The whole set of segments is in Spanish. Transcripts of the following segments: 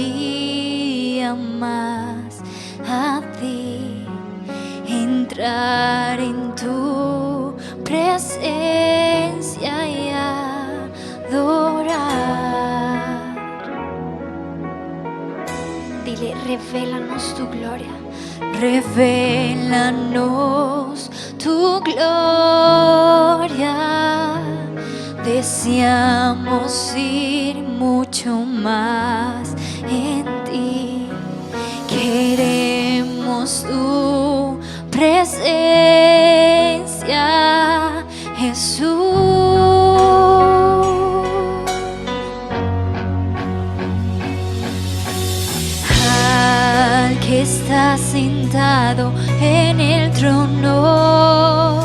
día más a ti, entrar en tu presencia y adorar. Dile, revélanos tu gloria. Revélanos tu gloria. Deseamos ir mucho más en ti. Queremos tu presencia, Jesús. Al que está sentado en el trono,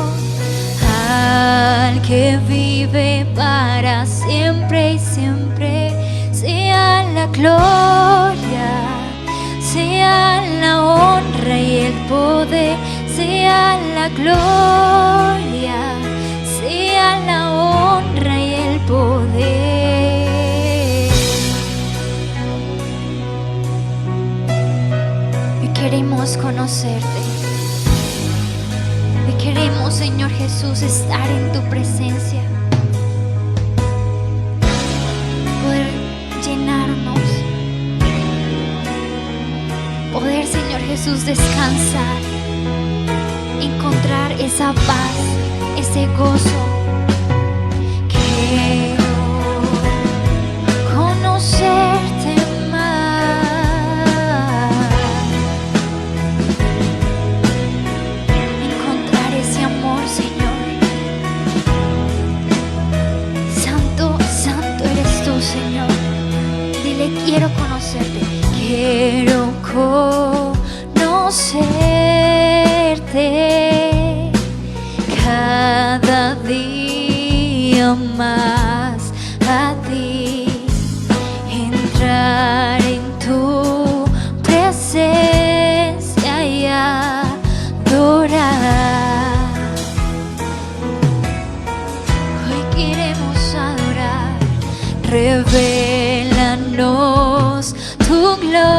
al que vive para siempre y siempre, sea la gloria, sea la honra y el poder, sea la gloria, sea la honra y el poder. Hoy queremos conocerte. Hoy queremos, Señor Jesús, estar en tu presencia, poder llenarnos, poder, Señor Jesús, descansar, encontrar esa paz, ese gozo. Quiero conocerte más, encontrar ese amor, Señor. Santo, santo eres tú, Señor. Dile, quiero conocerte. Quiero conocerte cada día más a ti, entrar en tu presencia y adorar. Hoy queremos adorar. Revélanos tu gloria.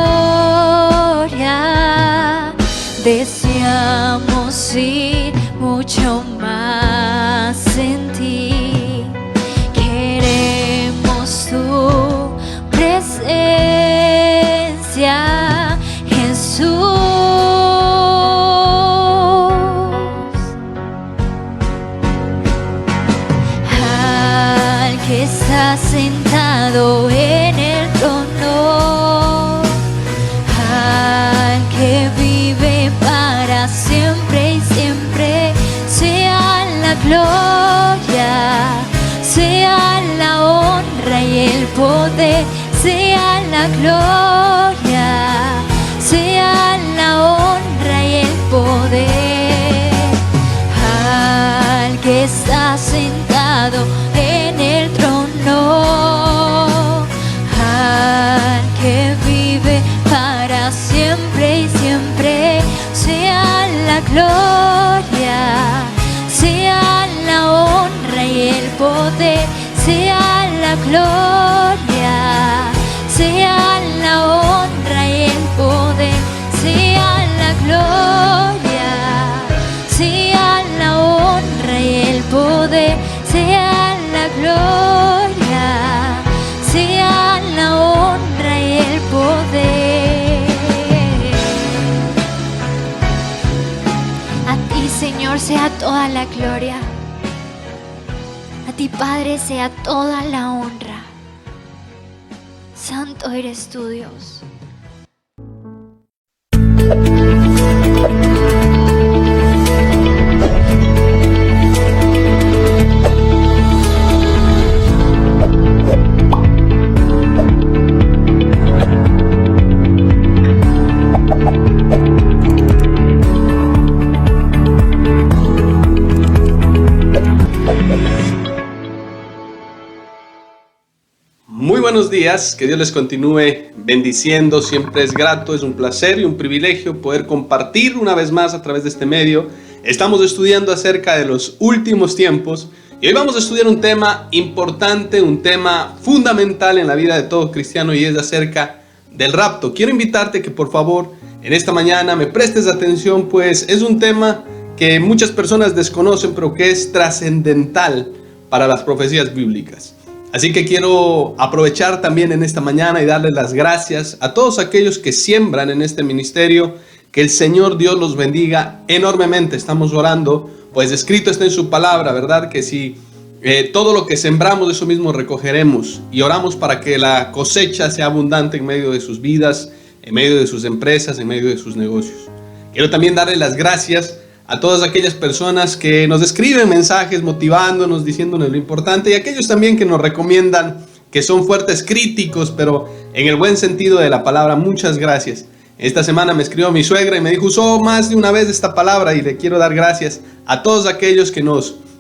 Deseamos ir mucho más en ti. Queremos tu presencia, Jesús. Al que está sentado en el trono, al que vive para siempre y siempre, sea la gloria, sea la honra y el poder, sea la gloria, sea la honra y el poder. Al que está sentado en el trono, al que vive para siempre y siempre, sea la gloria, sea la honra y el poder, sea la gloria, sea la honra y el poder, sea la gloria, sea la honra y el poder, sea la gloria, sea la honra y el poder. A ti, Señor, sea toda la gloria. A ti, Padre, sea toda la honra. Santo eres tú, Dios. Muy buenos días, que Dios les continúe bendiciendo, siempre es grato, es un placer y un privilegio poder compartir una vez más a través de este medio. Estamos estudiando acerca de los últimos tiempos y hoy vamos a estudiar un tema importante, un tema fundamental en la vida de todo cristiano y es acerca del rapto. Quiero invitarte que por favor en esta mañana me prestes atención, pues es un tema que muchas personas desconocen, pero que es trascendental para las profecías bíblicas. Así que quiero aprovechar también en esta mañana y darles las gracias a todos aquellos que siembran en este ministerio. Que el Señor Dios los bendiga enormemente. Estamos orando, pues escrito está en su palabra, ¿verdad? Que si todo lo que sembramos, eso mismo recogeremos. Y oramos para que la cosecha sea abundante en medio de sus vidas, en medio de sus empresas, en medio de sus negocios. Quiero también darle las gracias a todas aquellas personas que nos escriben mensajes motivándonos, diciéndonos lo importante, y aquellos también que nos recomiendan, que son fuertes críticos, pero en el buen sentido de la palabra. Muchas gracias. Esta semana me escribió mi suegra y me dijo: usó más de una vez esta palabra, y le quiero dar gracias a todos aquellos que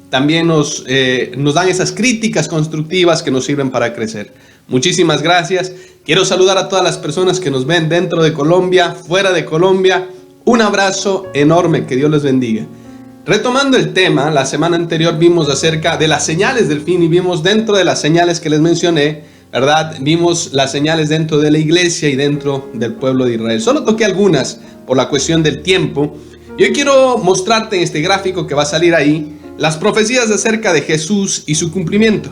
también nos dan esas críticas constructivas que nos sirven para crecer. Muchísimas gracias. Quiero saludar a todas las personas que nos ven dentro de Colombia, fuera de Colombia. Un abrazo enorme, que Dios les bendiga. Retomando el tema, la semana anterior vimos acerca de las señales del fin y vimos dentro de las señales que les mencioné, ¿verdad? Vimos las señales dentro de la iglesia y dentro del pueblo de Israel. Solo toqué algunas por la cuestión del tiempo. Y hoy quiero mostrarte en este gráfico que va a salir ahí las profecías acerca de Jesús y su cumplimiento.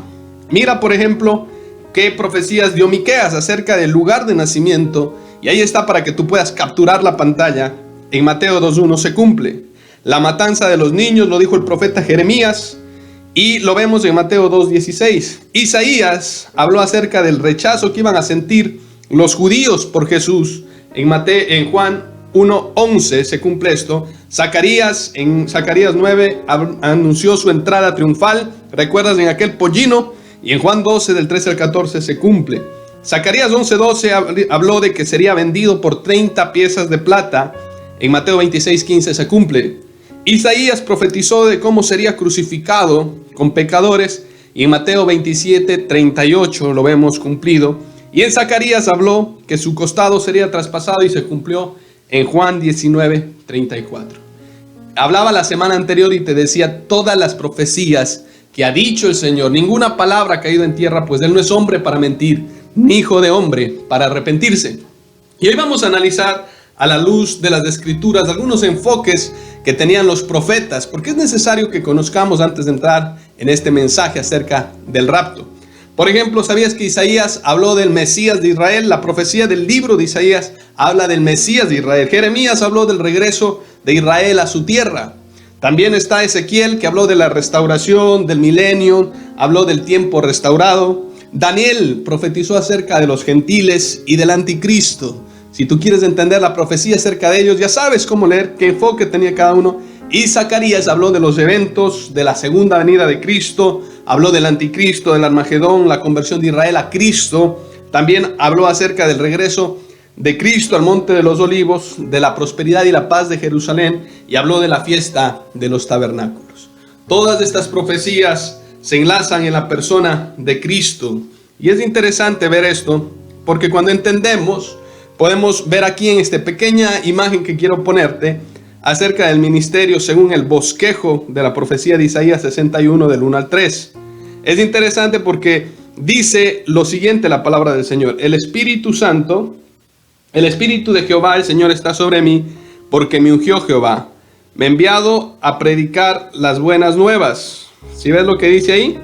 Mira, por ejemplo, qué profecías dio Miqueas acerca del lugar de nacimiento. Y ahí está para que tú puedas capturar la pantalla. En Mateo 2.1 se cumple. La matanza de los niños lo dijo el profeta Jeremías. Y lo vemos en Mateo 2.16. Isaías habló acerca del rechazo que iban a sentir los judíos por Jesús. En Juan 1.11 se cumple esto. En Zacarías 9 anunció su entrada triunfal. ¿Recuerdas? En aquel pollino. Y en Juan 12 del 13 al 14 se cumple. Zacarías 11.12 habló de que sería vendido por 30 piezas de plata. En Mateo 26.15 se cumple. Isaías profetizó de cómo sería crucificado con pecadores, y en Mateo 27.38 lo vemos cumplido. Y en Zacarías habló que su costado sería traspasado, y se cumplió en Juan 19.34. Hablaba la semana anterior y te decía todas las profecías que ha dicho el Señor. Ninguna palabra ha caído en tierra, pues Él no es hombre para mentir, ni hijo de hombre para arrepentirse. Y hoy vamos a analizar, a la luz de las Escrituras, algunos enfoques que tenían los profetas, porque es necesario que conozcamos antes de entrar en este mensaje acerca del rapto. Por ejemplo, ¿sabías que Isaías habló del Mesías de Israel? La profecía del libro de Isaías habla del Mesías de Israel. Jeremías habló del regreso de Israel a su tierra. También está Ezequiel, que habló de la restauración, del milenio, habló del tiempo restaurado. Daniel profetizó acerca de los gentiles y del anticristo. Si tú quieres entender la profecía acerca de ellos, ya sabes cómo leer, qué enfoque tenía cada uno. Y Zacarías habló de los eventos de la segunda venida de Cristo, habló del anticristo, del Armagedón, la conversión de Israel a Cristo. También habló acerca del regreso de Cristo al Monte de los Olivos, de la prosperidad y la paz de Jerusalén, y habló de la fiesta de los tabernáculos. Todas estas profecías se enlazan en la persona de Cristo. Y es interesante ver esto, porque cuando entendemos, podemos ver aquí en esta pequeña imagen que quiero ponerte acerca del ministerio según el bosquejo de la profecía de Isaías 61 del 1 al 3. Es interesante porque dice lo siguiente la palabra del Señor: el Espíritu Santo, el Espíritu de Jehová, el Señor está sobre mí, porque me ungió Jehová, me ha enviado a predicar las buenas nuevas. ¿Sí ves lo que dice ahí?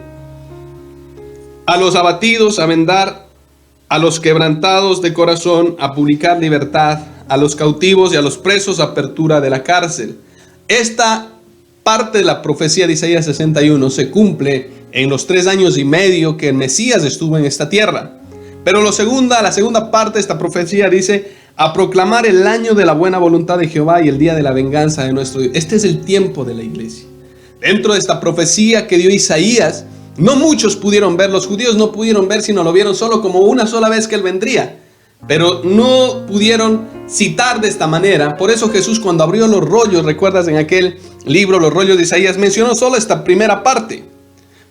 A los abatidos, a vendar a los quebrantados de corazón, a publicar libertad a los cautivos y a los presos, apertura de la cárcel. Esta parte de la profecía de Isaías 61 se cumple en los 3 años y medio que el Mesías estuvo en esta tierra. Pero la segunda parte de esta profecía dice: a proclamar el año de la buena voluntad de Jehová y el día de la venganza de nuestro Dios. Este es el tiempo de la iglesia. Dentro de esta profecía que dio Isaías, no muchos pudieron ver, los judíos no pudieron ver, sino lo vieron solo como una sola vez que Él vendría. Pero no pudieron citar de esta manera. Por eso Jesús, cuando abrió los rollos, recuerdas en aquel libro, los rollos de Isaías, mencionó solo esta primera parte.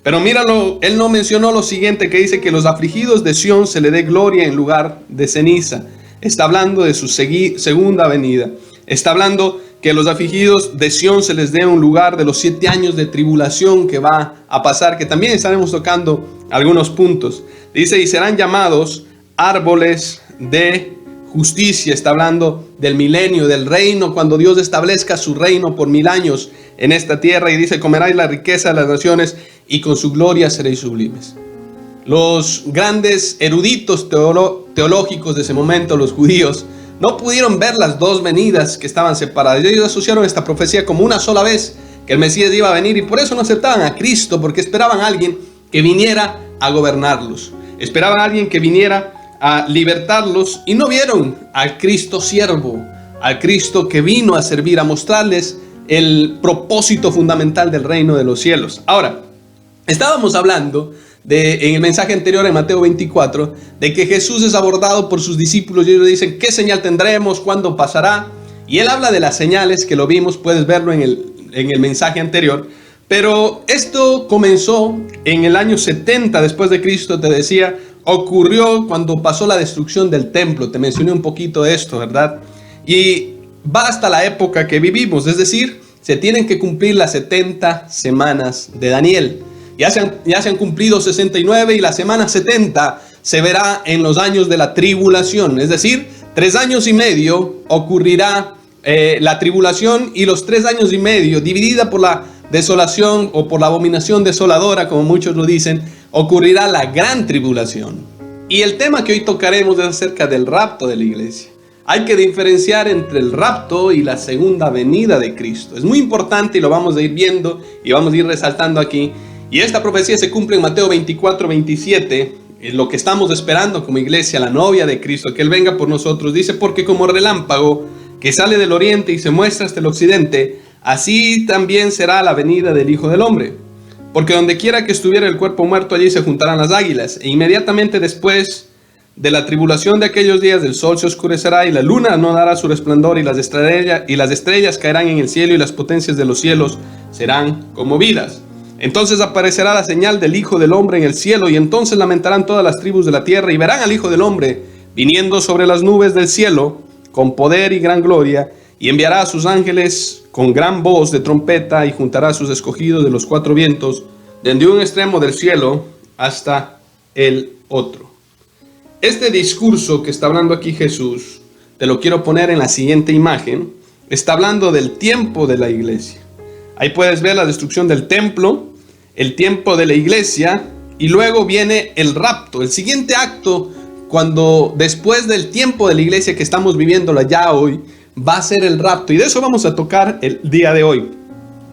Pero míralo, Él no mencionó lo siguiente, que dice que los afligidos de Sión se le dé gloria en lugar de ceniza. Está hablando de su segunda venida. Está hablando que a los afligidos de Sión se les dé un lugar de los 7 años de tribulación que va a pasar, que también estaremos tocando algunos puntos. Dice: y serán llamados árboles de justicia, está hablando del milenio, del reino, cuando Dios establezca su reino por 1000 años en esta tierra, y dice: comeráis la riqueza de las naciones y con su gloria seréis sublimes. Los grandes eruditos teológicos de ese momento, los judíos, no pudieron ver las dos venidas que estaban separadas. Ellos asociaron esta profecía como una sola vez que el Mesías iba a venir, y por eso no aceptaban a Cristo, porque esperaban a alguien que viniera a gobernarlos, esperaban a alguien que viniera a libertarlos, y no vieron al Cristo siervo, al Cristo que vino a servir, a mostrarles el propósito fundamental del reino de los cielos. Ahora, estábamos hablando en el mensaje anterior, en Mateo 24, de que Jesús es abordado por sus discípulos y ellos le dicen: ¿qué señal tendremos? ¿Cuándo pasará? Y él habla de las señales, que lo vimos, puedes verlo en el mensaje anterior. Pero esto comenzó en el año 70 después de Cristo, te decía. Ocurrió cuando pasó la destrucción del templo. Te mencioné un poquito de esto, ¿verdad? Y va hasta la época que vivimos, es decir, se tienen que cumplir las 70 semanas de Daniel. Ya se han cumplido 69, y la semana 70 se verá en los años de la tribulación. Es decir, 3 años y medio ocurrirá la tribulación, y los 3 años y medio, dividida por la desolación o por la abominación desoladora, como muchos lo dicen, ocurrirá la gran tribulación. Y el tema que hoy tocaremos es acerca del rapto de la iglesia. Hay que diferenciar entre el rapto y la segunda venida de Cristo. Es muy importante, y lo vamos a ir viendo y vamos a ir resaltando aquí. Y esta profecía se cumple en Mateo 24, 27. Es lo que estamos esperando como iglesia, la novia de Cristo, que Él venga por nosotros. Dice: porque como relámpago que sale del oriente y se muestra hasta el occidente, así también será la venida del Hijo del Hombre. Porque donde quiera que estuviera el cuerpo muerto, allí se juntarán las águilas. E inmediatamente después de la tribulación de aquellos días, el sol se oscurecerá y la luna no dará su resplandor, y las estrellas caerán en el cielo, y las potencias de los cielos serán conmovidas. Entonces aparecerá la señal del Hijo del Hombre en el cielo, y entonces lamentarán todas las tribus de la tierra, y verán al Hijo del Hombre viniendo sobre las nubes del cielo con poder y gran gloria, y enviará a sus ángeles con gran voz de trompeta, y juntará a sus escogidos de los 4 vientos, desde un extremo del cielo hasta el otro. Este discurso que está hablando aquí Jesús, te lo quiero poner en la siguiente imagen. Está hablando del tiempo de la iglesia. Ahí puedes ver la destrucción del templo, el tiempo de la iglesia, y luego viene el rapto, el siguiente acto, cuando después del tiempo de la iglesia que estamos viviéndola ya hoy, va a ser el rapto, y de eso vamos a tocar el día de hoy.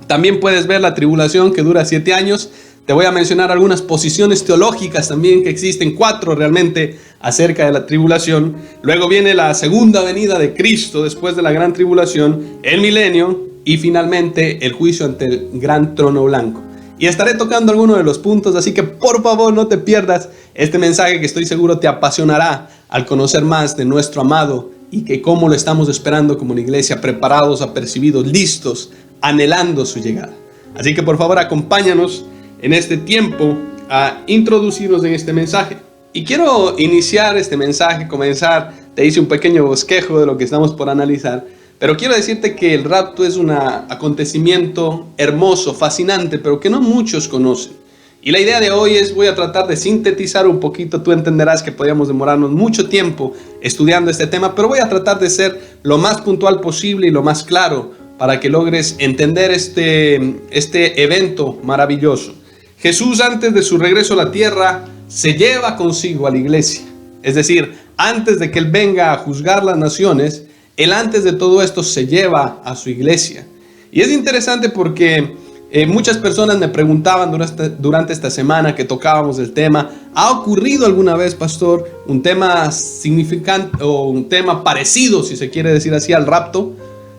También puedes ver la tribulación, que dura 7 años. Te voy a mencionar algunas posiciones teológicas también que existen, 4 realmente, acerca de la tribulación. Luego viene la segunda venida de Cristo después de la gran tribulación, el milenio, y finalmente el juicio ante el gran trono blanco. Y estaré tocando algunos de los puntos, así que por favor no te pierdas este mensaje, que estoy seguro te apasionará al conocer más de nuestro amado, y que cómo lo estamos esperando como una iglesia, preparados, apercibidos, listos, anhelando su llegada. Así que por favor acompáñanos en este tiempo a introducirnos en este mensaje. Y quiero iniciar este mensaje, comenzar, te hice un pequeño bosquejo de lo que estamos por analizar, pero quiero decirte que el rapto es un acontecimiento hermoso, fascinante, pero que no muchos conocen. Y la idea de hoy voy a tratar de sintetizar un poquito. Tú entenderás que podríamos demorarnos mucho tiempo estudiando este tema, pero voy a tratar de ser lo más puntual posible y lo más claro para que logres entender este evento maravilloso. Jesús, antes de su regreso a la tierra, se lleva consigo a la iglesia. Es decir, antes de que Él venga a juzgar las naciones, Él antes de todo esto se lleva a su iglesia. Y es interesante porque muchas personas me preguntaban durante esta semana que tocábamos el tema: ¿ha ocurrido alguna vez, pastor, un tema significante o un tema parecido, si se quiere decir así, al rapto,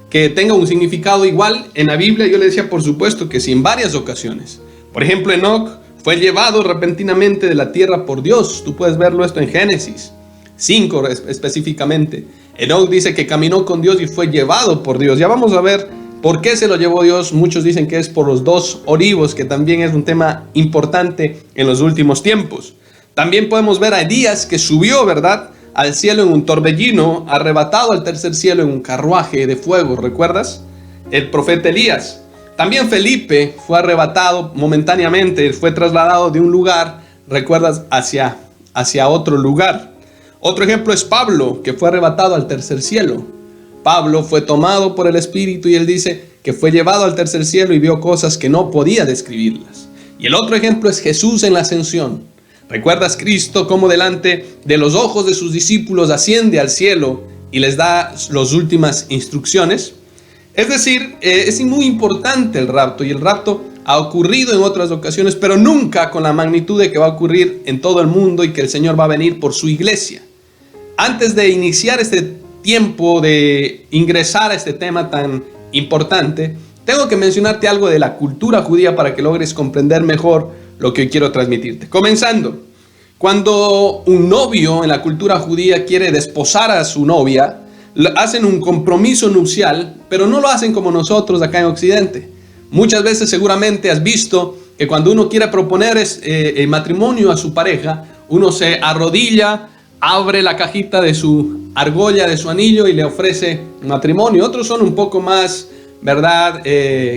que tenga un significado igual en la Biblia? Yo le decía, por supuesto que sí, en varias ocasiones. Por ejemplo, Enoc fue llevado repentinamente de la tierra por Dios. Tú puedes verlo esto en Génesis 5 específicamente. Enoc dice que caminó con Dios y fue llevado por Dios. Ya vamos a ver por qué se lo llevó Dios. Muchos dicen que es por los 2 olivos, que también es un tema importante en los últimos tiempos. También podemos ver a Elías, que subió, ¿verdad?, al cielo en un torbellino, arrebatado al tercer cielo en un carruaje de fuego. ¿Recuerdas? El profeta Elías. También Felipe fue arrebatado momentáneamente, fue trasladado de un lugar, ¿recuerdas?, hacia otro lugar. Otro ejemplo es Pablo, que fue arrebatado al tercer cielo. Pablo fue tomado por el Espíritu y él dice que fue llevado al tercer cielo y vio cosas que no podía describirlas. Y el otro ejemplo es Jesús en la ascensión. ¿Recuerdas Cristo cómo delante de los ojos de sus discípulos asciende al cielo y les da las últimas instrucciones? Es decir, es muy importante el rapto, y el rapto ha ocurrido en otras ocasiones, pero nunca con la magnitud de que va a ocurrir en todo el mundo y que el Señor va a venir por su iglesia. Antes de iniciar este tiempo de ingresar a este tema tan importante, tengo que mencionarte algo de la cultura judía para que logres comprender mejor lo que hoy quiero transmitirte. Comenzando, cuando un novio en la cultura judía quiere desposar a su novia, hacen un compromiso nupcial, pero no lo hacen como nosotros acá en Occidente. Muchas veces seguramente has visto que cuando uno quiere proponer el matrimonio a su pareja, uno se arrodilla, abre la cajita de su argolla, de su anillo y le ofrece matrimonio. Otros son un poco más, ¿verdad?,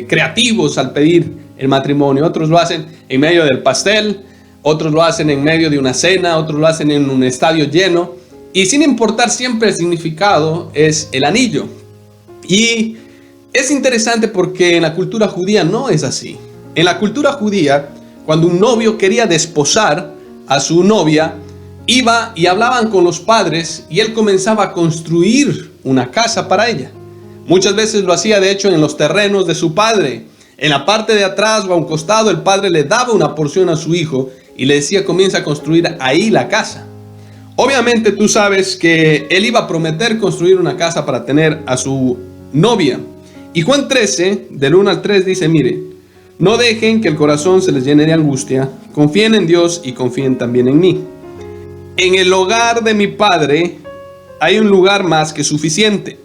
creativos al pedir el matrimonio. Otros lo hacen en medio del pastel, otros lo hacen en medio de una cena, otros lo hacen en un estadio lleno. Y sin importar siempre el significado, es el anillo. Y es interesante porque en la cultura judía no es así. En la cultura judía, cuando un novio quería desposar a su novia, iba y hablaban con los padres y él comenzaba a construir una casa para ella. Muchas veces lo hacía de hecho en los terrenos de su padre. En la parte de atrás o a un costado el padre le daba una porción a su hijo y le decía: comienza a construir ahí la casa. Obviamente tú sabes que él iba a prometer construir una casa para tener a su novia. Y Juan 13, del 1 al 3 dice: mire, no dejen que el corazón se les llene de angustia, confíen en Dios y confíen también en mí. En el hogar de mi Padre hay un lugar más que suficiente.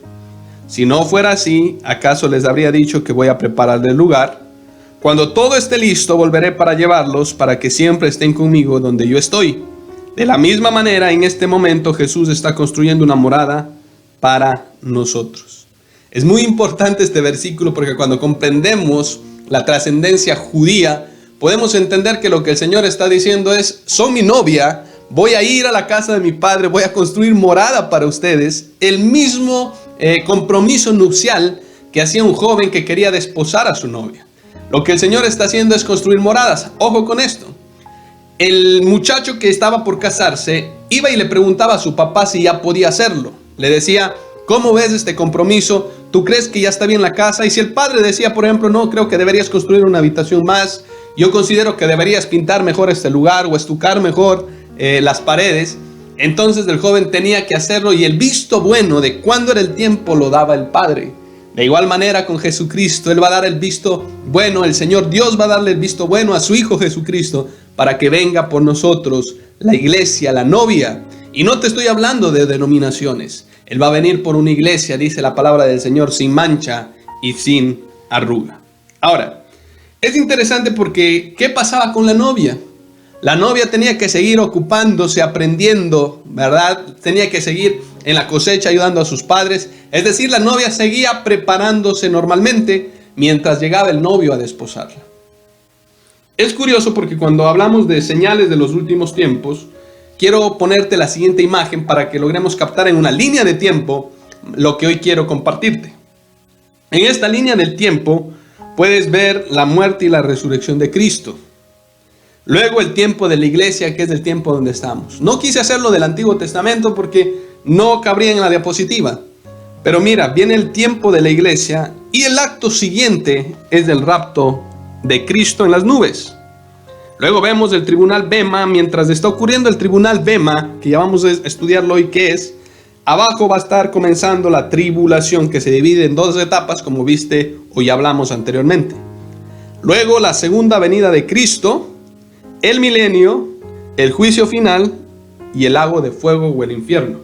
Si no fuera así, ¿acaso les habría dicho que voy a prepararles el lugar? Cuando todo esté listo, volveré para llevarlos, para que siempre estén conmigo donde yo estoy. De la misma manera, en este momento Jesús está construyendo una morada para nosotros. Es muy importante este versículo porque cuando comprendemos la trascendencia judía, podemos entender que lo que el Señor está diciendo es: son mi novia, voy a ir a la casa de mi Padre, voy a construir morada para ustedes. El mismo compromiso nupcial que hacía un joven que quería desposar a su novia. Lo que el Señor está haciendo es construir moradas. Ojo con esto. El muchacho que estaba por casarse iba y le preguntaba a su papá si ya podía hacerlo. Le decía: ¿cómo ves este compromiso? ¿Tú crees que ya está bien la casa? Y si el padre decía, por ejemplo: no, creo que deberías construir una habitación más, yo considero que deberías pintar mejor este lugar o estucar mejor las paredes, entonces el joven tenía que hacerlo, y el visto bueno de cuándo era el tiempo lo daba el Padre. De igual manera con Jesucristo, Él va a dar el visto bueno, el Señor Dios va a darle el visto bueno a su Hijo Jesucristo para que venga por nosotros la iglesia, la novia. Y no te estoy hablando de denominaciones. Él va a venir por una iglesia, dice la palabra del Señor, sin mancha y sin arruga. Ahora, es interesante porque ¿qué pasaba con la novia? La novia tenía que seguir ocupándose, aprendiendo, ¿verdad? Tenía que seguir en la cosecha ayudando a sus padres. Es decir, la novia seguía preparándose normalmente mientras llegaba el novio a desposarla. Es curioso porque cuando hablamos de señales de los últimos tiempos, quiero ponerte la siguiente imagen para que logremos captar en una línea de tiempo lo que hoy quiero compartirte. En esta línea del tiempo puedes ver la muerte y la resurrección de Cristo. Luego el tiempo de la iglesia, que es el tiempo donde estamos. No quise hacerlo del Antiguo Testamento porque no cabría en la diapositiva. Pero mira, viene el tiempo de la iglesia y el acto siguiente es el rapto de Cristo en las nubes. Luego vemos el tribunal Bema. Mientras está ocurriendo el tribunal Bema, que ya vamos a estudiarlo hoy qué es, abajo va a estar comenzando la tribulación, que se divide en dos etapas, como viste o ya hablamos anteriormente. Luego la segunda venida de Cristo, el milenio, el juicio final y el lago de fuego o el infierno.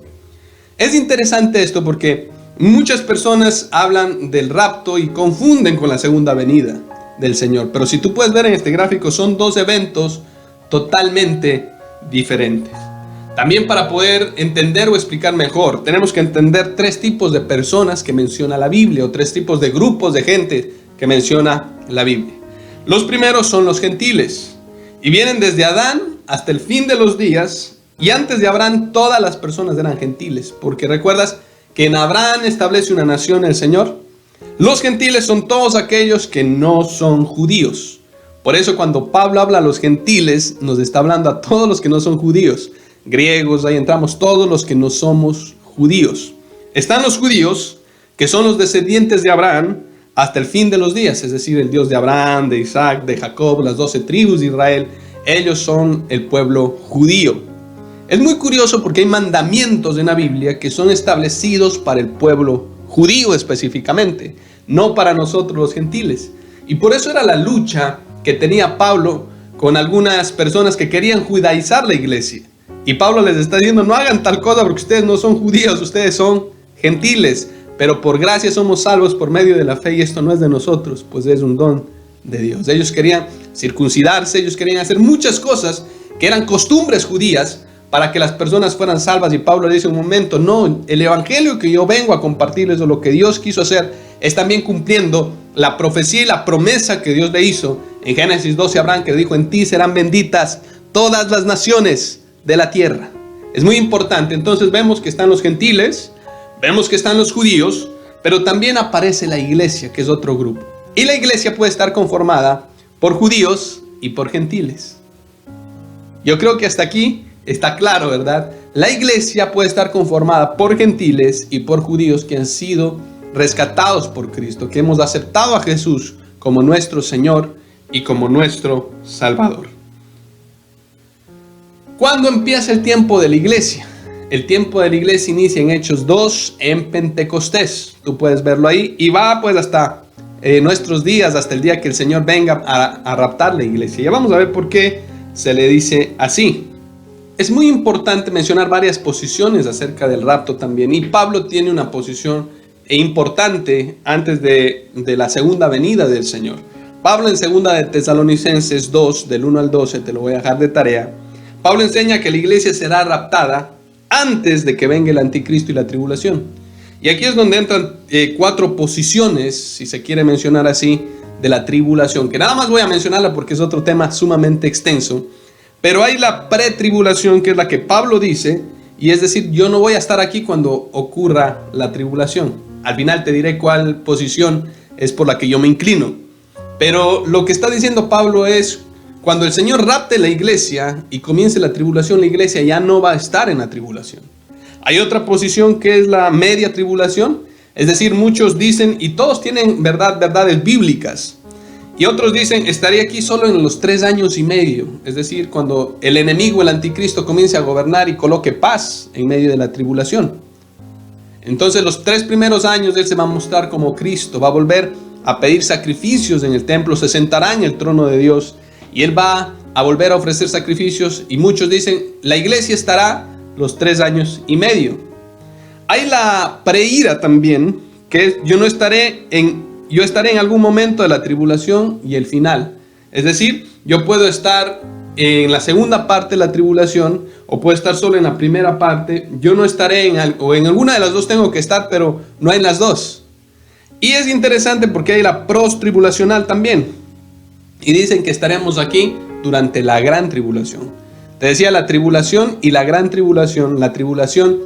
Es interesante esto porque muchas personas hablan del rapto y confunden con la segunda venida del Señor. Pero si tú puedes ver en este gráfico, son dos eventos totalmente diferentes. También para poder entender o explicar mejor, tenemos que entender tres tipos de personas que menciona la Biblia, o tres tipos de grupos de gente que menciona la Biblia. Los primeros son los gentiles, y vienen desde Adán hasta el fin de los días Y antes de Abraham todas las personas eran gentiles, porque recuerdas que en Abraham establece una nación el Señor. Los gentiles son todos aquellos que no son judíos. Por eso cuando Pablo habla a los gentiles, nos está hablando a todos los que no son judíos. Griegos, ahí entramos todos los que no somos judíos. Están los judíos, que son los descendientes de Abraham hasta el fin de los días, es decir, el Dios de Abraham, de Isaac, de Jacob, las 12 tribus de Israel. Ellos son el pueblo judío. Es muy curioso porque hay mandamientos en la Biblia que son establecidos para el pueblo judío específicamente, no para nosotros los gentiles. Y por eso era la lucha que tenía Pablo con algunas personas que querían judaizar la iglesia. Y Pablo les está diciendo, no hagan tal cosa porque ustedes no son judíos, ustedes son gentiles. Pero por gracia somos salvos por medio de la fe y esto no es de nosotros, pues es un don de Dios. Ellos querían circuncidarse, ellos querían hacer muchas cosas que eran costumbres judías para que las personas fueran salvas. Y Pablo le dice un momento, no, el evangelio que yo vengo a compartirles o lo que Dios quiso hacer es también cumpliendo la profecía y la promesa que Dios le hizo en Génesis 12 a Abraham, que dijo, en ti serán benditas todas las naciones de la tierra. Es muy importante. Entonces vemos que están los gentiles, vemos que están los judíos, pero también aparece la iglesia, que es otro grupo. Y la iglesia puede estar conformada por judíos y por gentiles. Yo creo que hasta aquí está claro, ¿verdad? La iglesia puede estar conformada por gentiles y por judíos que han sido rescatados por Cristo, que hemos aceptado a Jesús como nuestro Señor y como nuestro Salvador. ¿Cuándo empieza el tiempo de la iglesia? El tiempo de la iglesia inicia en Hechos 2, en Pentecostés. Tú puedes verlo ahí y va pues hasta nuestros días, hasta el día que el Señor venga a raptar la iglesia. Ya vamos a ver por qué se le dice así. Es muy importante mencionar varias posiciones acerca del rapto también. Y Pablo tiene una posición importante antes de la segunda venida del Señor. Pablo en segunda de Tesalonicenses 2, del 1 al 12, te lo voy a dejar de tarea. Pablo enseña que la iglesia será raptada antes de que venga el anticristo y la tribulación. Y aquí es donde entran 4 posiciones, si se quiere mencionar así, de la tribulación, que nada más voy a mencionarla porque es otro tema sumamente extenso. Pero hay la pretribulación, que es la que Pablo dice, y es decir, yo no voy a estar aquí cuando ocurra la tribulación. Al final te diré cuál posición es por la que yo me inclino. Pero lo que está diciendo Pablo es, cuando el Señor rapte la iglesia y comience la tribulación, la iglesia ya no va a estar en la tribulación. Hay otra posición que es la media tribulación, es decir, muchos dicen, y todos tienen verdades bíblicas, y otros dicen, estaré aquí solo en los 3 años y medio, es decir, cuando el enemigo, el anticristo, comience a gobernar y coloque paz en medio de la tribulación. Entonces los 3 primeros años Él se va a mostrar como Cristo, va a volver a pedir sacrificios en el templo, se sentará en el trono de Dios, y Él va a volver a ofrecer sacrificios, y muchos dicen, la iglesia estará los 3 años y medio. Hay la preira también, que es, yo estaré en algún momento de la tribulación y el final. Es decir, yo puedo estar en la segunda parte de la tribulación, o puedo estar solo en la primera parte. Yo no estaré en alguna de las dos tengo que estar, pero no en las dos. Y es interesante porque hay la post-tribulacional también. Y dicen que estaremos aquí durante la gran tribulación. Te decía la tribulación y la gran tribulación. La tribulación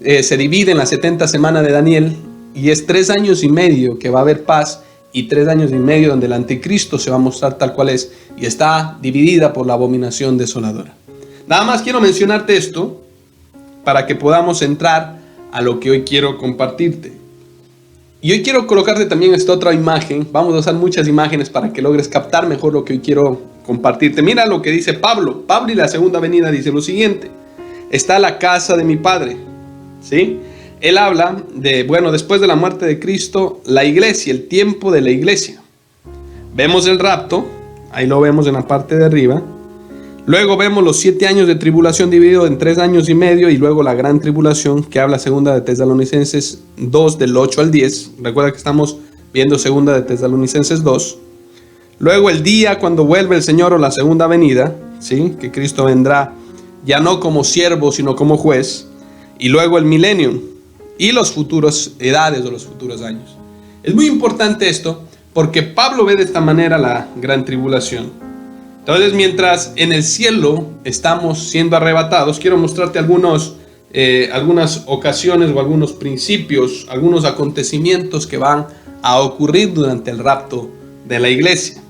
se divide en las 70 semanas de Daniel. Y es 3 años y medio que va a haber paz. Y 3 años y medio donde el anticristo se va a mostrar tal cual es. Y está dividida por la abominación desoladora. Nada más quiero mencionarte esto para que podamos entrar a lo que hoy quiero compartirte. Y hoy quiero colocarte también esta otra imagen. Vamos a usar muchas imágenes para que logres captar mejor lo que hoy quiero compartirte. Mira lo que dice Pablo. Pablo y la segunda venida dice lo siguiente. Está la casa de mi padre. ¿Sí? Él habla de, después de la muerte de Cristo, la iglesia, el tiempo de la iglesia. Vemos el rapto. Ahí lo vemos en la parte de arriba. Luego vemos los 7 años de tribulación dividido en 3 años y medio, y luego la gran tribulación, que habla segunda de Tesalonicenses 2 del 8 al 10. Recuerda que estamos viendo segunda de Tesalonicenses 2. Luego el día cuando vuelve el Señor, o la segunda venida, ¿sí? Que Cristo vendrá ya no como siervo sino como juez. Y luego el milenio y los futuros edades o los futuros años. Es muy importante esto porque Pablo ve de esta manera la gran tribulación. Entonces, mientras en el cielo estamos siendo arrebatados, quiero mostrarte algunas ocasiones o algunos principios, algunos acontecimientos que van a ocurrir durante el rapto de la iglesia.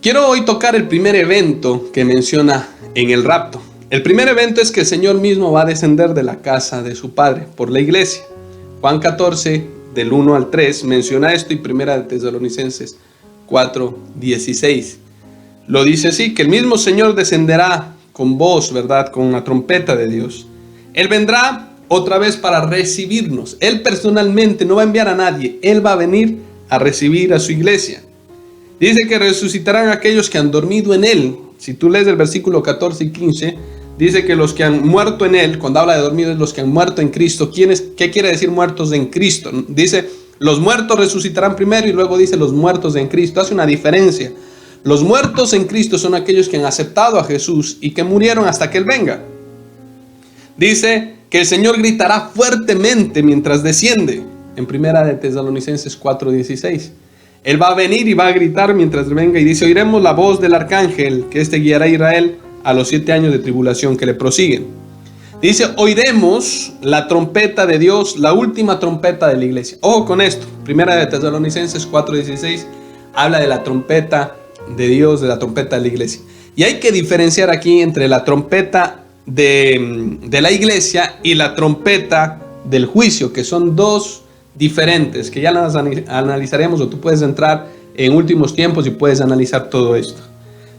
Quiero hoy tocar el primer evento que menciona en el rapto. El primer evento es que el Señor mismo va a descender de la casa de su Padre por la iglesia. Juan 14, del 1 al 3, menciona esto, y Primera de Tesalonicenses 4, 16. Lo dice así, que el mismo Señor descenderá con voz, ¿verdad?, con la trompeta de Dios. Él vendrá otra vez para recibirnos. Él personalmente no va a enviar a nadie. Él va a venir a recibir a su iglesia. Dice que resucitarán aquellos que han dormido en Él. Si tú lees el versículo 14 y 15, dice que los que han muerto en Él, cuando habla de dormidos, los que han muerto en Cristo. ¿Qué quiere decir muertos en Cristo? Dice, los muertos resucitarán primero, y luego dice los muertos en Cristo. Hace una diferencia. Los muertos en Cristo son aquellos que han aceptado a Jesús y que murieron hasta que Él venga. Dice que el Señor gritará fuertemente mientras desciende, en Primera de Tesalonicenses 4:16. Él va a venir y va a gritar mientras venga, y dice, oiremos la voz del arcángel, que guiará a Israel a los 7 años de tribulación que le prosiguen. Dice, oiremos la trompeta de Dios, la última trompeta de la iglesia. Ojo con esto, Primera de Tesalonicenses 4:16 habla de la trompeta de Dios, de la trompeta de la iglesia. Y hay que diferenciar aquí entre la trompeta de la iglesia y la trompeta del juicio, que son dos diferentes, que ya las analizaremos, o tú puedes entrar en Últimos Tiempos y puedes analizar todo esto.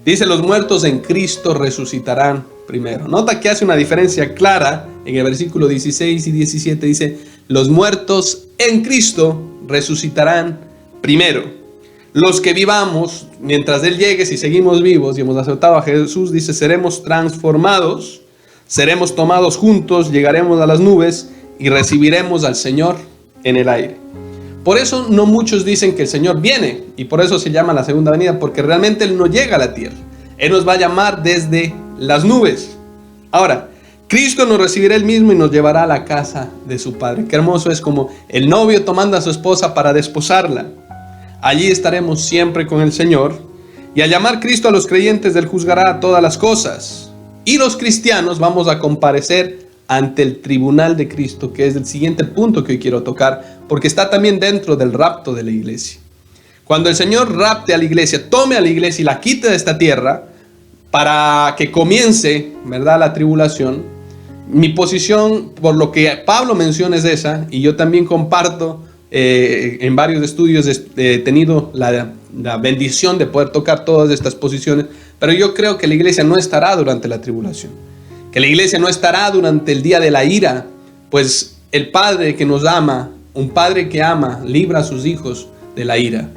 Dice, los muertos en Cristo resucitarán primero. Nota que hace una diferencia clara en el versículo 16 y 17. Dice, los muertos en Cristo resucitarán primero. Los que vivamos, mientras Él llegue, si seguimos vivos y hemos aceptado a Jesús, dice, seremos transformados, seremos tomados juntos, llegaremos a las nubes y recibiremos al Señor en el aire. Por eso no muchos dicen que el Señor viene, y por eso se llama la segunda venida, porque realmente Él no llega a la tierra. Él nos va a llamar desde las nubes. Ahora, Cristo nos recibirá Él mismo y nos llevará a la casa de su Padre. Qué hermoso es como el novio tomando a su esposa para desposarla. Allí estaremos siempre con el Señor, y al llamar Cristo a los creyentes, Él juzgará todas las cosas. Y los cristianos vamos a comparecer ante el tribunal de Cristo, que es el siguiente punto que hoy quiero tocar, porque está también dentro del rapto de la iglesia. Cuando el Señor rapte a la iglesia, tome a la iglesia y la quite de esta tierra, para que comience, ¿verdad?, la tribulación, mi posición, por lo que Pablo menciona, es esa, y yo también comparto. En varios estudios he tenido la bendición de poder tocar todas estas posiciones, pero yo creo que la iglesia no estará durante la tribulación, que la iglesia no estará durante el día de la ira, pues el Padre que nos ama, un Padre que ama, libra a sus hijos de la ira.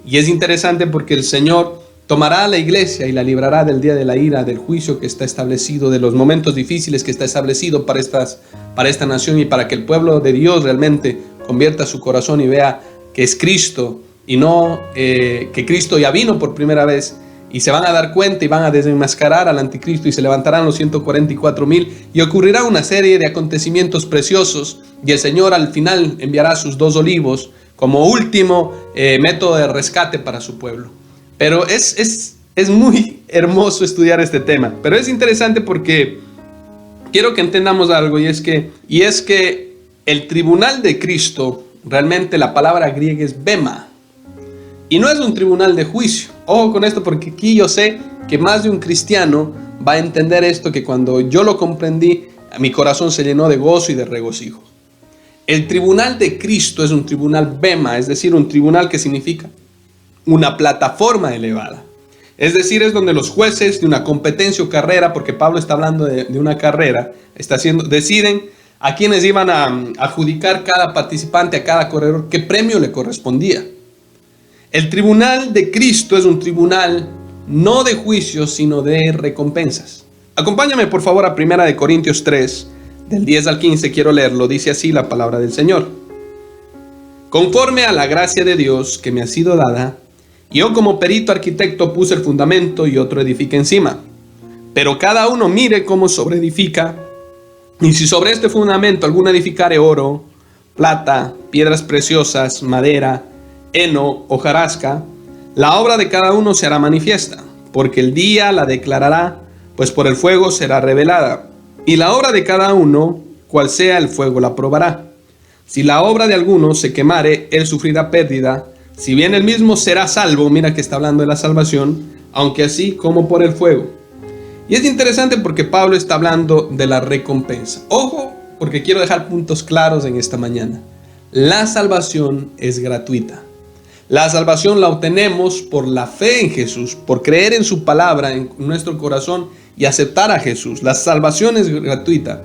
Y es interesante porque el Señor tomará a la iglesia y la librará del día de la ira, del juicio que está establecido, de los momentos difíciles que está establecido para esta nación, y para que el pueblo de Dios realmente convierta su corazón y vea que es Cristo, y no que Cristo ya vino por primera vez, y se van a dar cuenta y van a desenmascarar al anticristo, y se levantarán los 144,000, y ocurrirá una serie de acontecimientos preciosos, y el Señor al final enviará sus 2 olivos como último método de rescate para su pueblo. Pero es muy hermoso estudiar este tema, pero es interesante porque quiero que entendamos algo, y es que el tribunal de Cristo, realmente la palabra griega es bema, y no es un tribunal de juicio. Ojo con esto, porque aquí yo sé que más de un cristiano va a entender esto, que cuando yo lo comprendí, mi corazón se llenó de gozo y de regocijo. El tribunal de Cristo es un tribunal bema, es decir, un tribunal que significa una plataforma elevada. Es decir, es donde los jueces de una competencia o carrera, porque Pablo está hablando de una carrera, deciden a quienes iban a adjudicar cada participante, a cada corredor, qué premio le correspondía. El tribunal de Cristo es un tribunal no de juicios, sino de recompensas. Acompáñame por favor a 1 Corintios 3, del 10 al 15, quiero leerlo. Dice así la palabra del Señor. Conforme a la gracia de Dios que me ha sido dada, yo como perito arquitecto puse el fundamento y otro edifica encima. Pero cada uno mire cómo sobreedifica, y si sobre este fundamento alguno edificare oro, plata, piedras preciosas, madera, heno, hojarasca, la obra de cada uno se hará manifiesta, porque el día la declarará, pues por el fuego será revelada. Y la obra de cada uno, cual sea el fuego, la probará. Si la obra de alguno se quemare, él sufrirá pérdida. Si bien él mismo será salvo, mira que está hablando de la salvación, aunque así como por el fuego. Y es interesante porque Pablo está hablando de la recompensa. Ojo, porque quiero dejar puntos claros en esta mañana. La salvación es gratuita. La salvación la obtenemos por la fe en Jesús, por creer en su palabra en nuestro corazón y aceptar a Jesús. La salvación es gratuita,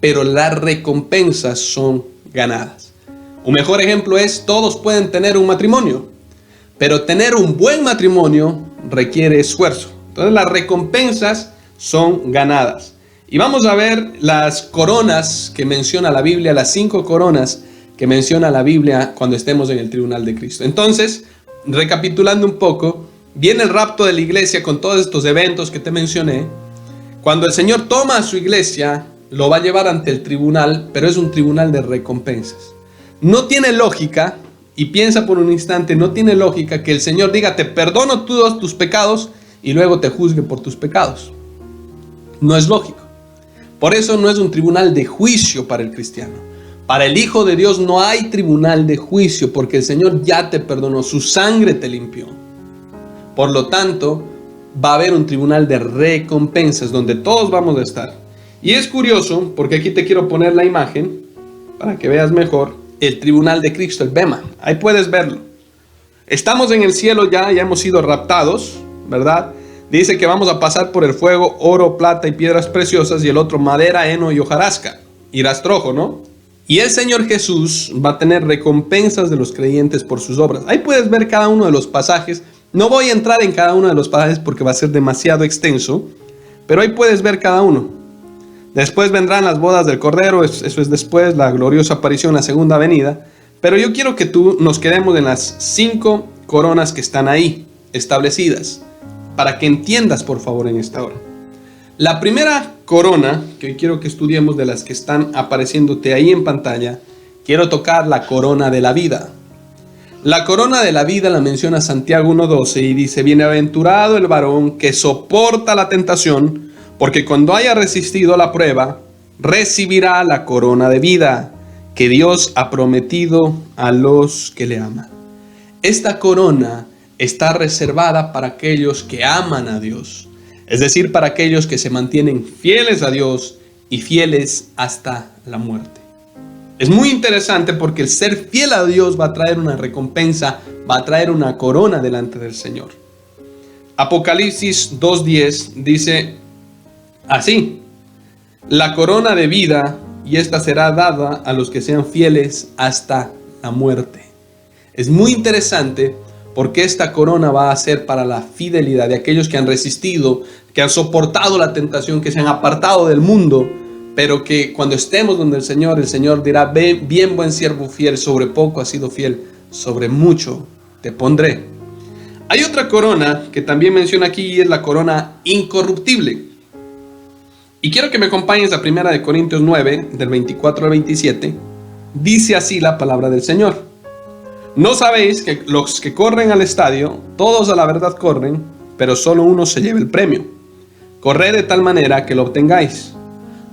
pero las recompensas son ganadas. Un mejor ejemplo es, todos pueden tener un matrimonio, pero tener un buen matrimonio requiere esfuerzo. Entonces las recompensas son ganadas. Y vamos a ver las coronas que menciona la Biblia, las 5 coronas que menciona la Biblia cuando estemos en el tribunal de Cristo. Entonces, recapitulando un poco, viene el rapto de la iglesia con todos estos eventos que te mencioné. Cuando el Señor toma a su iglesia, lo va a llevar ante el tribunal, pero es un tribunal de recompensas. No tiene lógica, y piensa por un instante, no tiene lógica que el Señor diga, te perdono todos tus pecados, y luego te juzgue por tus pecados. No es lógico. Por eso no es un tribunal de juicio para el cristiano. Para el Hijo de Dios no hay tribunal de juicio, porque el Señor ya te perdonó, su sangre te limpió. Por lo tanto, va a haber un tribunal de recompensas donde todos vamos a estar. Y es curioso, porque aquí te quiero poner la imagen, para que veas mejor, el tribunal de Cristo, el Bema. Ahí puedes verlo. Estamos en el cielo ya hemos sido raptados, ¿verdad? Dice que vamos a pasar por el fuego, oro, plata y piedras preciosas, y el otro madera, heno y hojarasca, y rastrojo, ¿no? Y el Señor Jesús va a tener recompensas de los creyentes por sus obras. Ahí puedes ver cada uno de los pasajes. No voy a entrar en cada uno de los pasajes porque va a ser demasiado extenso, pero ahí puedes ver cada uno. Después vendrán las bodas del Cordero, eso es después, la gloriosa aparición, la segunda venida. Pero yo quiero que tú nos quedemos en las 5 coronas que están ahí, establecidas, para que entiendas por favor en esta hora. La primera corona que hoy quiero que estudiemos, de las que están apareciéndote ahí en pantalla, quiero tocar la corona de la vida. La corona de la vida la menciona Santiago 1:12 y dice, bienaventurado el varón que soporta la tentación, porque cuando haya resistido la prueba, recibirá la corona de vida que Dios ha prometido a los que le aman. Esta corona está reservada para aquellos que aman a Dios, es decir, para aquellos que se mantienen fieles a Dios y fieles hasta la muerte. Es muy interesante porque el ser fiel a Dios va a traer una recompensa, va a traer una corona delante del Señor. Apocalipsis 2:10 dice así, la corona de vida, y esta será dada a los que sean fieles hasta la muerte. Es muy interesante porque esta corona va a ser para la fidelidad de aquellos que han resistido, que han soportado la tentación, que se han apartado del mundo, pero que cuando estemos donde el Señor dirá, bien buen siervo fiel, sobre poco has sido fiel, sobre mucho te pondré. Hay otra corona que también menciona aquí y es la corona incorruptible. Y quiero que me acompañes a 1 Corintios 9, del 24 al 27. Dice así la palabra del Señor. ¿No sabéis que los que corren al estadio, todos a la verdad corren, pero solo uno se lleva el premio? Corred de tal manera que lo obtengáis.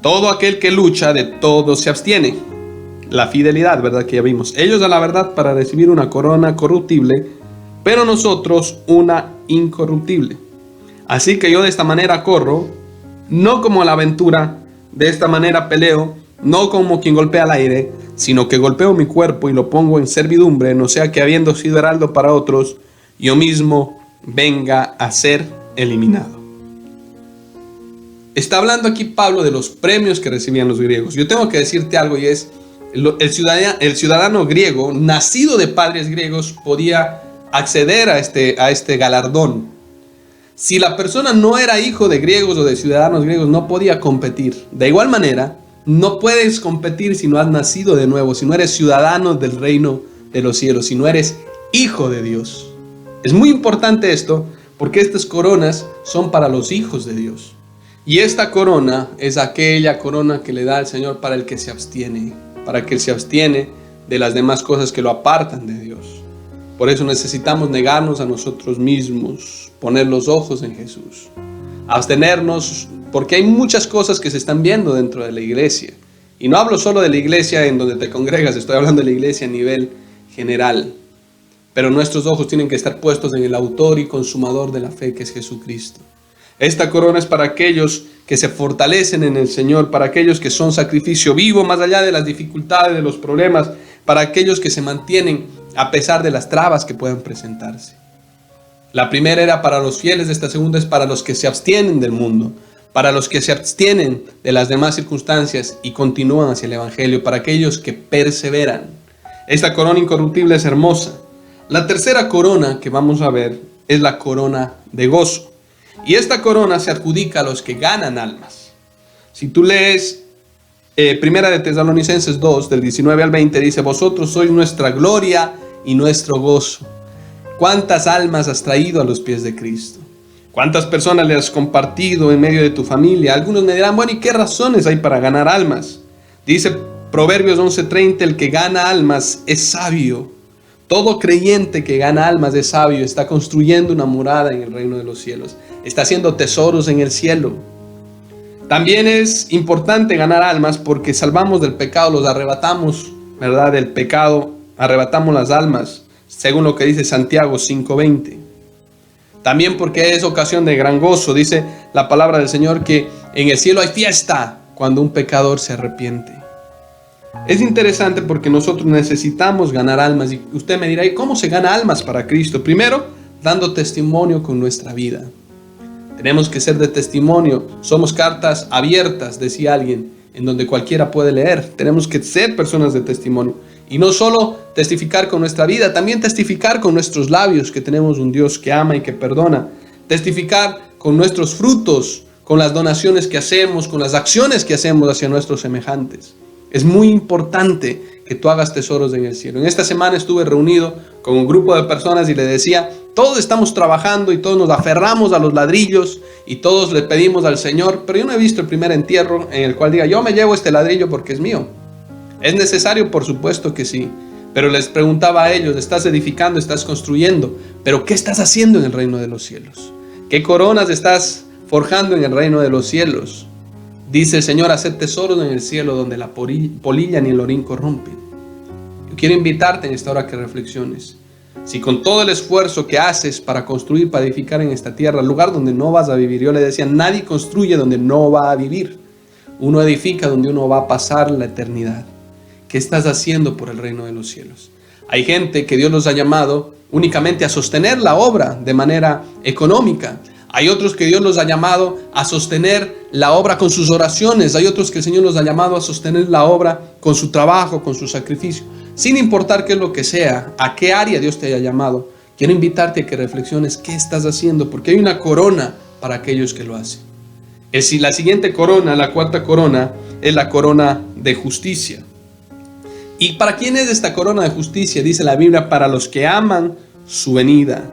Todo aquel que lucha, de todo se abstiene. La fidelidad, ¿verdad? Que ya vimos. Ellos a la verdad para recibir una corona corruptible, pero nosotros una incorruptible. Así que yo de esta manera corro, no como a la aventura, de esta manera peleo, no como quien golpea al aire, sino que golpeo mi cuerpo y lo pongo en servidumbre, no sea que habiendo sido heraldo para otros, yo mismo venga a ser eliminado. Está hablando aquí Pablo de los premios que recibían los griegos. Yo tengo que decirte algo, y es, el ciudadano griego, nacido de padres griegos, podía acceder a este galardón. Si la persona no era hijo de griegos o de ciudadanos griegos, no podía competir. De igual manera, no puedes competir si no has nacido de nuevo, si no eres ciudadano del reino de los cielos, si no eres hijo de Dios. Es muy importante esto, porque estas coronas son para los hijos de Dios. Y esta corona es aquella corona que le da el Señor para el que se abstiene, para que se abstiene de las demás cosas que lo apartan de Dios. Por eso necesitamos negarnos a nosotros mismos, poner los ojos en Jesús, abstenernos, porque hay muchas cosas que se están viendo dentro de la iglesia. Y no hablo solo de la iglesia en donde te congregas, estoy hablando de la iglesia a nivel general. Pero nuestros ojos tienen que estar puestos en el autor y consumador de la fe, que es Jesucristo. Esta corona es para aquellos que se fortalecen en el Señor, para aquellos que son sacrificio vivo más allá de las dificultades, de los problemas, para aquellos que se mantienen a pesar de las trabas que puedan presentarse. La primera era para los fieles, esta segunda es para los que se abstienen del mundo, para los que se abstienen de las demás circunstancias y continúan hacia el Evangelio, para aquellos que perseveran. Esta corona incorruptible es hermosa. La tercera corona que vamos a ver es la corona de gozo. Y esta corona se adjudica a los que ganan almas. Si tú lees Primera de Tesalonicenses 2, del 19 al 20, dice: vosotros sois nuestra gloria y nuestro gozo. ¿Cuántas almas has traído a los pies de Cristo? ¿Cuántas personas le has compartido en medio de tu familia? Algunos me dirán, bueno, ¿y qué razones hay para ganar almas? Dice Proverbios 11:30, el que gana almas es sabio. Todo creyente que gana almas es sabio, está construyendo una morada en el reino de los cielos, está haciendo tesoros en el cielo. También es importante ganar almas porque salvamos del pecado, los arrebatamos, ¿verdad? Del pecado, arrebatamos las almas, según lo que dice Santiago 5:20. También porque es ocasión de gran gozo, dice la palabra del Señor que en el cielo hay fiesta cuando un pecador se arrepiente. Es interesante porque nosotros necesitamos ganar almas y usted me dirá, ¿y cómo se gana almas para Cristo? Primero, dando testimonio con nuestra vida. Tenemos que ser de testimonio, somos cartas abiertas, decía alguien, en donde cualquiera puede leer. Tenemos que ser personas de testimonio. Y no solo testificar con nuestra vida, también testificar con nuestros labios que tenemos un Dios que ama y que perdona. Testificar con nuestros frutos, con las donaciones que hacemos, con las acciones que hacemos hacia nuestros semejantes. Es muy importante que tú hagas tesoros en el cielo. En esta semana estuve reunido con un grupo de personas y le decía, todos estamos trabajando y todos nos aferramos a los ladrillos y todos le pedimos al Señor, pero yo no he visto el primer entierro en el cual diga, yo me llevo este ladrillo porque es mío. ¿Es necesario? Por supuesto que sí. Pero les preguntaba a ellos, estás edificando, estás construyendo, pero ¿qué estás haciendo en el reino de los cielos? ¿Qué coronas estás forjando en el reino de los cielos? Dice el Señor, haced tesoros en el cielo donde la polilla ni el orín corrompen. Yo quiero invitarte en esta hora a que reflexiones. Si con todo el esfuerzo que haces para construir, para edificar en esta tierra, el lugar donde no vas a vivir, yo le decía, nadie construye donde no va a vivir. Uno edifica donde uno va a pasar la eternidad. ¿Qué estás haciendo por el reino de los cielos? Hay gente que Dios los ha llamado únicamente a sostener la obra de manera económica. Hay otros que Dios los ha llamado a sostener la obra con sus oraciones. Hay otros que el Señor los ha llamado a sostener la obra con su trabajo, con su sacrificio. Sin importar qué es lo que sea, a qué área Dios te haya llamado, quiero invitarte a que reflexiones qué estás haciendo, porque hay una corona para aquellos que lo hacen. La siguiente corona, la cuarta corona, es la corona de justicia. ¿Y para quién es esta corona de justicia? Dice la Biblia, para los que aman su venida.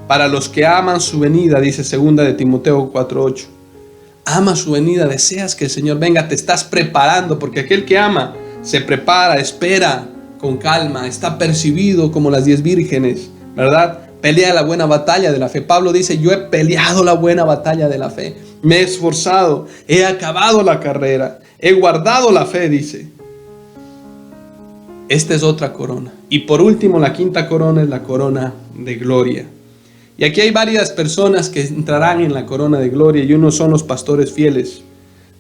Para los que aman su venida, dice 2 de Timoteo 4:8. Ama su venida, deseas que el Señor venga, te estás preparando, porque aquel que ama se prepara, espera con calma, está percibido como las 10 vírgenes, ¿verdad? Pelea la buena batalla de la fe. Pablo dice, yo he peleado la buena batalla de la fe, me he esforzado, he acabado la carrera, he guardado la fe, dice. Esta es otra corona. Y por último, la quinta corona es la corona de gloria. Y aquí hay varias personas que entrarán en la corona de gloria y unos son los pastores fieles.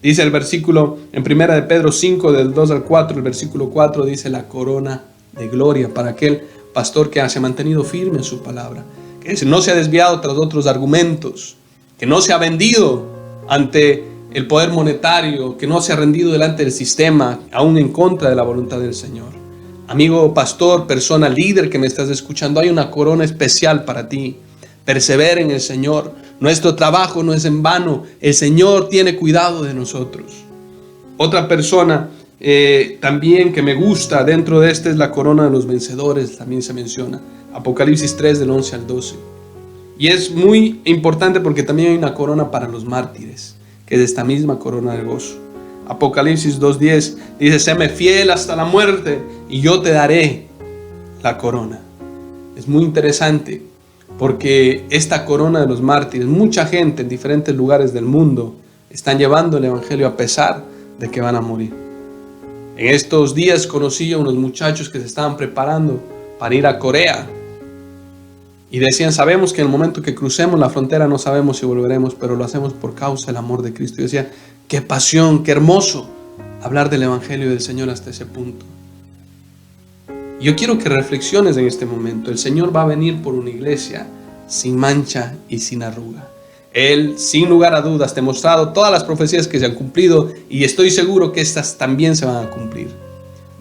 Dice el versículo en 1 de Pedro 5, del 2 al 4, el versículo 4 dice la corona de gloria para aquel pastor que se ha mantenido firme en su palabra, que no se ha desviado tras otros argumentos, que no se ha vendido ante el poder monetario, que no se ha rendido delante del sistema, aún en contra de la voluntad del Señor. Amigo pastor, persona líder que me estás escuchando, hay una corona especial para ti. Persevera en el Señor. Nuestro trabajo no es en vano. El Señor tiene cuidado de nosotros. Otra persona también que me gusta dentro de esta es la corona de los vencedores. También se menciona. Apocalipsis 3 del 11 al 12. Y es muy importante porque también hay una corona para los mártires, que es esta misma corona de gozo. Apocalipsis 2:10 dice, séme fiel hasta la muerte y yo te daré la corona. es muy interesante porque esta corona de los mártires, mucha gente en diferentes lugares del mundo están llevando el evangelio a pesar de que van a morir. En estos días conocí a unos muchachos que se estaban preparando para ir a Corea y decían, sabemos que en el momento que crucemos la frontera no sabemos si volveremos, pero lo hacemos por causa del amor de Cristo. Y decía, qué pasión, qué hermoso hablar del evangelio del Señor hasta ese punto. Yo quiero que reflexiones en este momento. El Señor va a venir por una iglesia sin mancha y sin arruga. Él, sin lugar a dudas, te ha mostrado todas las profecías que se han cumplido y estoy seguro que estas también se van a cumplir.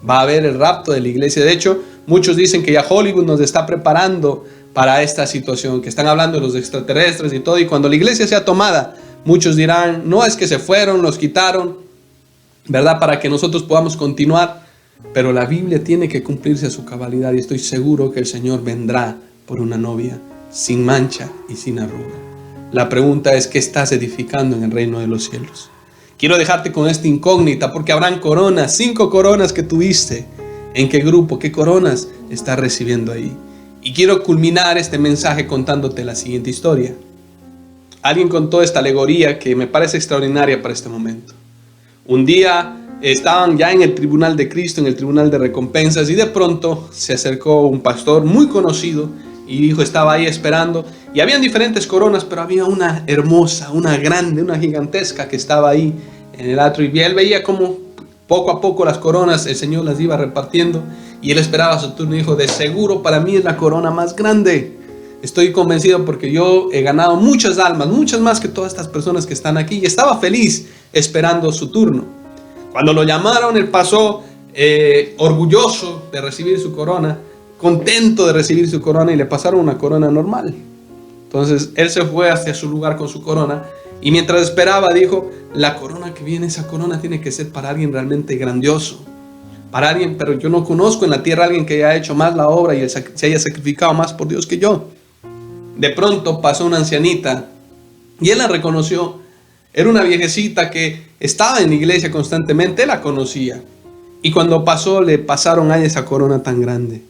Va a haber el rapto de la iglesia. De hecho, muchos dicen que ya Hollywood nos está preparando para esta situación, que están hablando de los extraterrestres y todo, y cuando la iglesia sea tomada, muchos dirán, no es que se fueron, nos quitaron, ¿verdad? Para que nosotros podamos continuar. Pero la Biblia tiene que cumplirse a su cabalidad y estoy seguro que el Señor vendrá por una novia sin mancha y sin arruga. La pregunta es, ¿qué estás edificando en el reino de los cielos? Quiero dejarte con esta incógnita porque habrán coronas, 5 coronas que tuviste. ¿En qué grupo, qué coronas estás recibiendo ahí? Y quiero culminar este mensaje contándote la siguiente historia. Alguien contó esta alegoría que me parece extraordinaria para este momento. Un día estaban ya en el tribunal de Cristo, en el tribunal de recompensas, y de pronto se acercó un pastor muy conocido y dijo, estaba ahí esperando, y habían diferentes coronas, pero había una hermosa, una grande, una gigantesca que estaba ahí en el atrio, y él veía como poco a poco las coronas el Señor las iba repartiendo, y él esperaba su turno y dijo, de seguro para mí es la corona más grande. Estoy convencido porque yo he ganado muchas almas, muchas más que todas estas personas que están aquí, y estaba feliz esperando su turno. Cuando lo llamaron, él pasó orgulloso de recibir su corona, contento de recibir su corona, y le pasaron una corona normal. Entonces él se fue hacia su lugar con su corona, y mientras esperaba dijo, la corona que viene, esa corona tiene que ser para alguien realmente grandioso, para alguien, pero yo no conozco en la tierra a alguien que haya hecho más la obra y se haya sacrificado más por Dios que yo. De pronto pasó una ancianita y él la reconoció. Era una viejecita que estaba en la iglesia constantemente, él la conocía. Y cuando pasó, le pasaron a ella esa corona tan grande.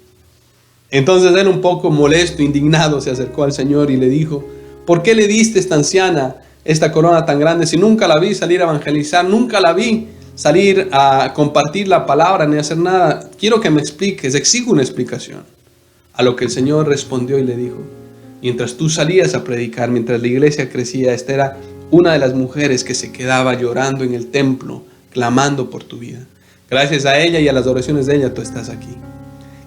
Entonces él, un poco molesto, indignado, se acercó al Señor y le dijo, ¿por qué le diste a esta anciana esta corona tan grande si nunca la vi salir a evangelizar, nunca la vi salir a compartir la palabra ni hacer nada? Quiero que me expliques, exijo una explicación. A lo que el Señor respondió y le dijo, mientras tú salías a predicar, mientras la iglesia crecía, esta era una de las mujeres que se quedaba llorando en el templo, clamando por tu vida. Gracias a ella y a las oraciones de ella, tú estás aquí.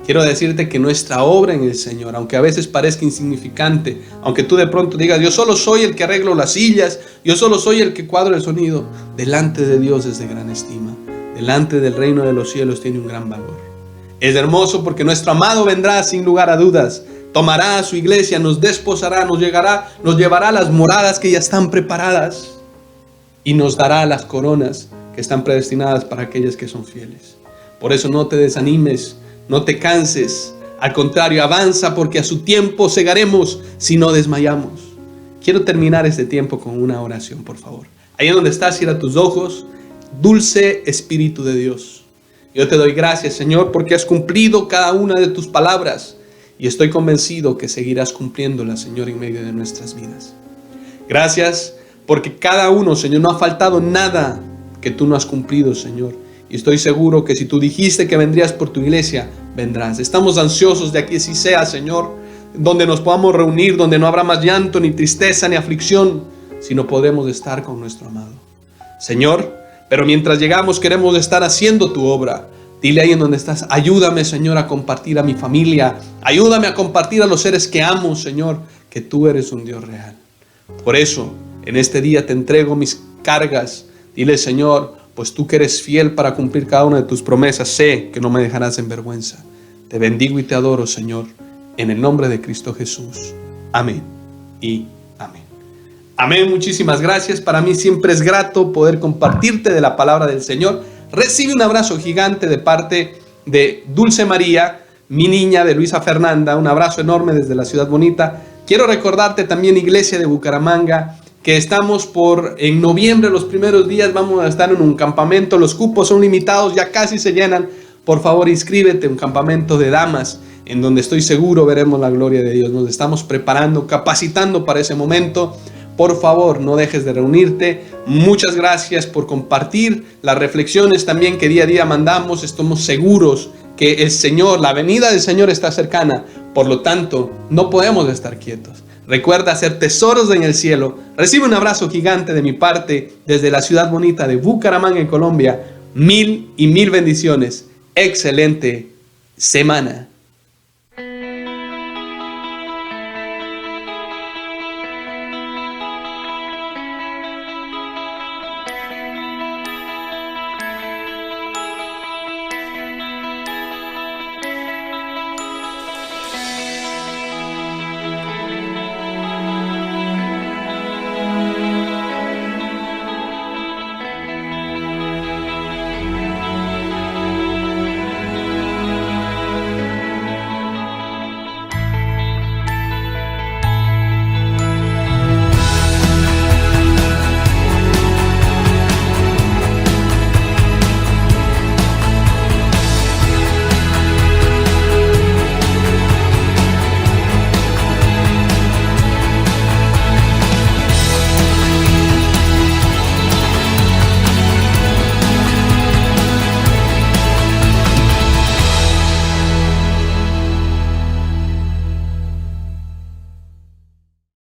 Quiero decirte que nuestra obra en el Señor, aunque a veces parezca insignificante, aunque tú de pronto digas, yo solo soy el que arreglo las sillas, yo solo soy el que cuadro el sonido, delante de Dios es de gran estima. Delante del reino de los cielos tiene un gran valor. Es hermoso porque nuestro amado vendrá sin lugar a dudas. Tomará a su iglesia, nos desposará, nos llevará a las moradas que ya están preparadas y nos dará las coronas que están predestinadas para aquellas que son fieles. Por eso no te desanimes, no te canses, al contrario, avanza porque a su tiempo segaremos si no desmayamos. Quiero terminar este tiempo con una oración, por favor. Ahí donde estás, cierra tus ojos. Dulce Espíritu de Dios, yo te doy gracias, Señor, porque has cumplido cada una de tus palabras. Y estoy convencido que seguirás cumpliéndola, Señor, en medio de nuestras vidas. Gracias porque cada uno, Señor, no ha faltado nada que tú no has cumplido, Señor. Y estoy seguro que si tú dijiste que vendrías por tu iglesia, vendrás. Estamos ansiosos de que así sea, Señor, donde nos podamos reunir, donde no habrá más llanto, ni tristeza, ni aflicción, sino podremos estar con nuestro amado. Señor, pero mientras llegamos queremos estar haciendo tu obra. Dile ahí en donde estás, ayúdame, Señor, a compartir a mi familia. Ayúdame a compartir a los seres que amo, Señor, que tú eres un Dios real. Por eso, en este día te entrego mis cargas. Dile, Señor, pues tú que eres fiel para cumplir cada una de tus promesas, sé que no me dejarás en vergüenza. Te bendigo y te adoro, Señor, en el nombre de Cristo Jesús. Amén y amén. Amén, muchísimas gracias. Para mí siempre es grato poder compartirte de la palabra del Señor. Recibe un abrazo gigante de parte de Dulce María, mi niña, de Luisa Fernanda. Un abrazo enorme desde la ciudad bonita. Quiero recordarte también, Iglesia de Bucaramanga, que estamos en noviembre, los primeros días, vamos a estar en un campamento. Los cupos son limitados, ya casi se llenan. por favor inscríbete a un campamento de damas en donde estoy seguro veremos la gloria de Dios. Nos estamos preparando, capacitando para ese momento. Por favor, no dejes de reunirte. Muchas gracias por compartir las reflexiones también que día a día mandamos. Estamos seguros que el Señor, la venida del Señor está cercana. Por lo tanto, no podemos estar quietos. Recuerda hacer tesoros en el cielo. Recibe un abrazo gigante de mi parte desde la ciudad bonita de Bucaramanga, en Colombia. Mil y mil bendiciones. Excelente semana.